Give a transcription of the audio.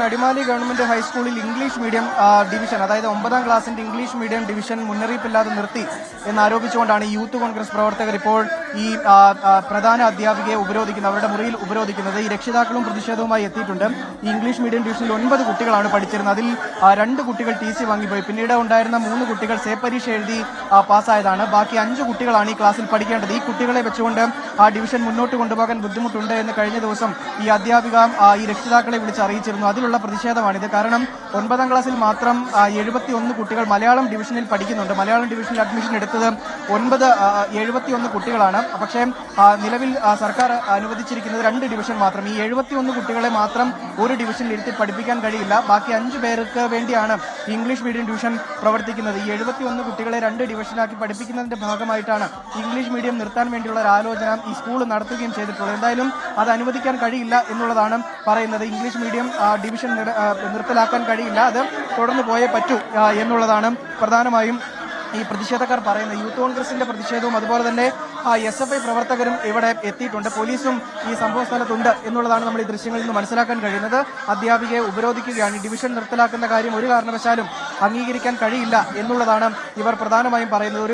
Adimali government ഹൈസ്കൂളിൽ English medium division, അതായത് 9ാം ക്ലാസിന്റെ ഇംഗ്ലീഷ് മീഡിയം ഡിവിഷൻ മുന്നറിയിപ്പില്ലാതെ നിർത്തി എന്നാരോപിച്ചുകൊണ്ടാണ് യൂത്ത് കോൺഗ്രസ് പ്രവർത്തകർ ഇപ്പോൾ ഈ പ്രധാന അധ്യാപികയെ ഉപരോധിക്കുന്നത്, അവരുടെ മുറിയിൽ ഉപരോധിക്കുന്നത്. ഈ രക്ഷിതാക്കളും പ്രതിഷേധവുമായി എത്തിയിട്ടുണ്ട്. ഈ ഇംഗ്ലീഷ് മീഡിയം ഡിവിഷനിൽ 9 കുട്ടികളാണ് പഠിച്ചിരുന്നത്. അതിൽ 2 കുട്ടികൾ TC വാങ്ങിപ്പോയി. പിന്നീട് ഉണ്ടായിരുന്ന 3 കുട്ടികൾ സേ പരീക്ഷ എഴുതി പാസ്സായതാണ്. ബാക്കി 5 കുട്ടികളാണ് ഈ ക്ലാസ്സിൽ പഠിക്കേണ്ടത്. ഈ കുട്ടികളെ വെച്ചുകൊണ്ട് ഡിവിഷൻ മുന്നോട്ട് കൊണ്ടുപോകാൻ ബുദ്ധിമുട്ടുണ്ട് എന്ന് കഴിഞ്ഞ ദിവസം ഈ അധ്യാപിക ഈ രക്ഷിതാക്കളെ വിളിച്ച് അറിയിച്ചിരുന്നു. അതിലുള്ള പ്രതിഷേധമാണിത്. കാരണം 9ാം ക്ലാസ്സിൽ മാത്രം 71 കുട്ടികൾ മലയാളം ഡിവിഷനിൽ പഠിക്കുന്നുണ്ട്. മലയാളം ഡിവിഷനിൽ അഡ്മിഷൻ എടുത്തത് 71 കുട്ടികളാണ്. പക്ഷേ നിലവിൽ സർക്കാർ അനുവദിച്ചിരിക്കുന്നത് 2 ഡിവിഷൻ മാത്രം. ഈ 71 കുട്ടികളെ മാത്രം ഒരു ഡിവിഷനിൽ ഇരുത്തി പഠിപ്പിക്കാൻ കഴിയില്ല. ബാക്കി 5 പേർക്ക് വേണ്ടിയാണ് ഇംഗ്ലീഷ് മീഡിയം ഡിവിഷൻ പ്രവർത്തിക്കുന്നത്. ഈ 71 കുട്ടികളെ 2 ഡിവിഷനാക്കി പഠിപ്പിക്കുന്നതിന്റെ ഭാഗമായിട്ടാണ് ഇംഗ്ലീഷ് മീഡിയം നിർത്താൻ വേണ്ടിയുള്ള ഒരു ആലോചന ഈ സ്കൂൾ നടത്തുകയും ചെയ്തിട്ടുള്ളത്. എന്തായാലും അത് അനുവദിക്കാൻ കഴിയില്ല എന്നുള്ളതാണ് പറയുന്നത്. ഇംഗ്ലീഷ് മീഡിയം ഡിവിഷൻ നിർത്തലാക്കാൻ കഴിയില്ല, അത് തുടർന്ന് പോയേ പറ്റൂ എന്നുള്ളതാണ് പ്രധാനമായും ഈ പ്രതിഷേധക്കാർ പറയുന്നത്. യൂത്ത് കോൺഗ്രസിന്റെ പ്രതിഷേധവും അതുപോലെ തന്നെ SFI പ്രവർത്തകരും ഇവിടെ എത്തിയിട്ടുണ്ട്. പോലീസും ഈ സംഭവ സ്ഥലത്തുണ്ട് എന്നുള്ളതാണ് നമ്മൾ ഈ ദൃശ്യങ്ങളിൽ നിന്ന് മനസ്സിലാക്കാൻ കഴിയുന്നത്. അധ്യാപികയെ ഉപരോധിക്കുകയാണ്. ഡിവിഷൻ നിർത്തലാക്കുന്ന കാര്യം ഒരു കാരണവശാലും അംഗീകരിക്കാൻ കഴിയില്ല എന്നുള്ളതാണ് ഇവർ പ്രധാനമായും പറയുന്നത്.